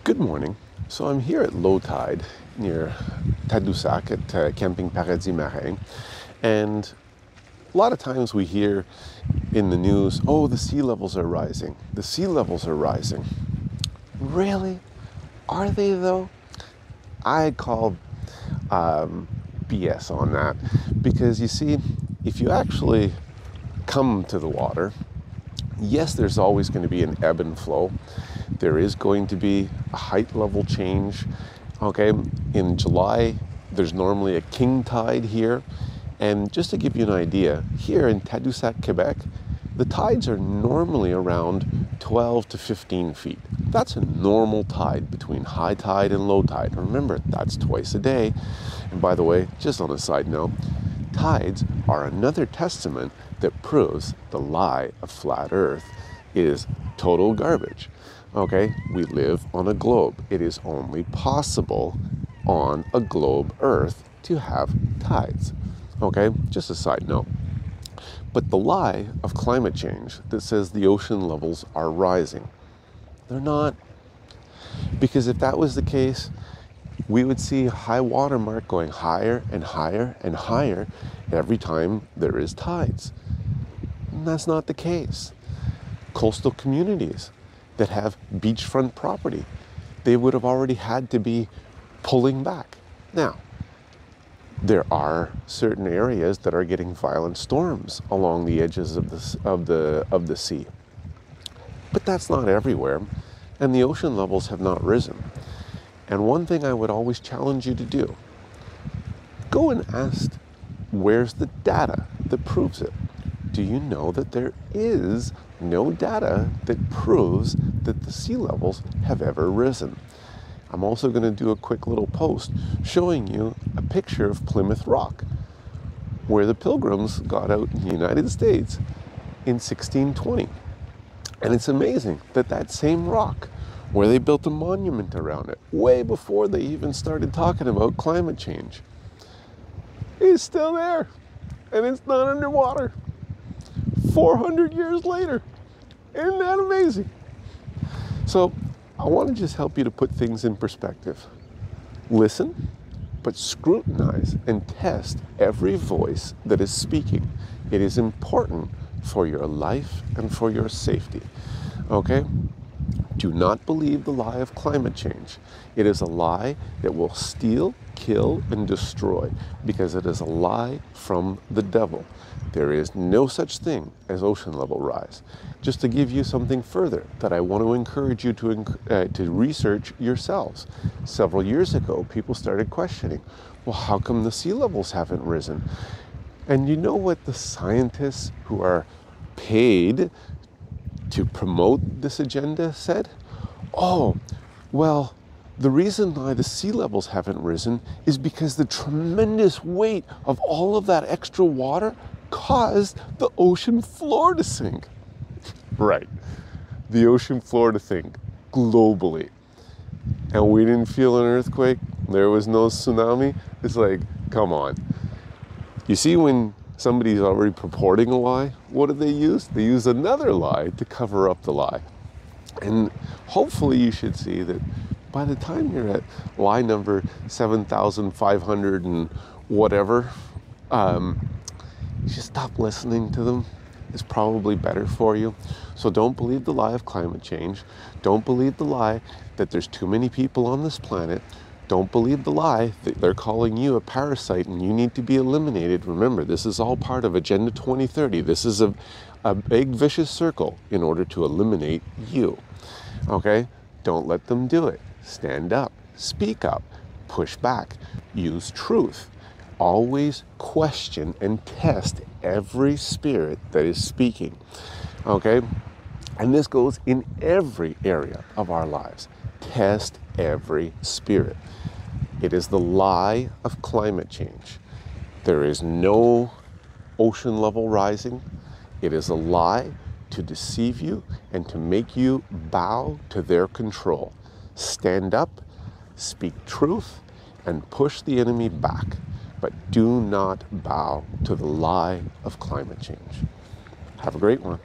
Good morning. So I'm here at low tide near Tadoussac at Camping Paradis Marin, and a lot of times we hear in the news, oh, the sea levels are rising. The sea levels are rising. Really? Are they though? I call BS on that because you see, if you actually come to the water, yes, there's always going to be an ebb and flow. There is going to be a height level change. Okay, in July, there's normally a king tide here. And just to give you an idea, here in Tadoussac, Quebec, the tides are normally around 12 to 15 feet. That's a normal tide between high tide and low tide. Remember, that's twice a day. And by the way, just on a side note, tides are another testament that proves the lie of flat Earth is total garbage. Okay, we live on a globe. It is only possible on a globe Earth to have tides. Okay, just a side note. But the lie of climate change that says the ocean levels are rising, they're not. Because if that was the case, we would see a high water mark going higher and higher and higher every time there is tides. And that's not the case. Coastal communities that have beachfront property, they would have already had to be pulling back. Now, there are certain areas that are getting violent storms along the edges of the sea. But that's not everywhere, and the ocean levels have not risen. And one thing I would always challenge you to do, go and ask, where's the data that proves it? Do you know that there is no data that proves that the sea levels have ever risen? I'm also going to do a quick little post showing you a picture of Plymouth Rock, where the Pilgrims got out in the United States in 1620. And it's amazing that that same rock, where they built a monument around it, way before they even started talking about climate change, is still there. And it's not underwater. 400 years later. Isn't that amazing? So I want to just help you to put things in perspective. Listen, but scrutinize and test every voice that is speaking. It is important for your life and for your safety. Okay? Do not believe the lie of climate change. It is a lie that will steal, kill, and destroy because it is a lie from the devil. There is no such thing as ocean level rise. Just to give you something further that I want to encourage you to research yourselves. Several years ago, people started questioning, well, how come the sea levels haven't risen? And you know what the scientists who are paid to promote this agenda said? Oh, well, the reason why the sea levels haven't risen is because the tremendous weight of all of that extra water caused the ocean floor to sink. Right, the ocean floor to sink globally. And we didn't feel an earthquake. There was no tsunami. It's like, come on. You see, when somebody's already purporting a lie, what do they use? They use another lie to cover up the lie. And hopefully you should see that by the time you're at lie number 7,500 and whatever, you should stop listening to them. It's probably better for you. So don't believe the lie of climate change. Don't believe the lie that there's too many people on this planet. Don't believe the lie that they're calling you a parasite and you need to be eliminated. Remember, this is all part of Agenda 2030. This is a big vicious circle in order to eliminate you. Okay? Don't let them do it. Stand up, speak up, push back, use truth. Always question and test every spirit that is speaking. Okay? And this goes in every area of our lives. Test every spirit. It is the lie of climate change. There is no ocean level rising. It is a lie to deceive you and to make you bow to their control. Stand up, speak truth, and push the enemy back. But do not bow to the lie of climate change. Have a great one.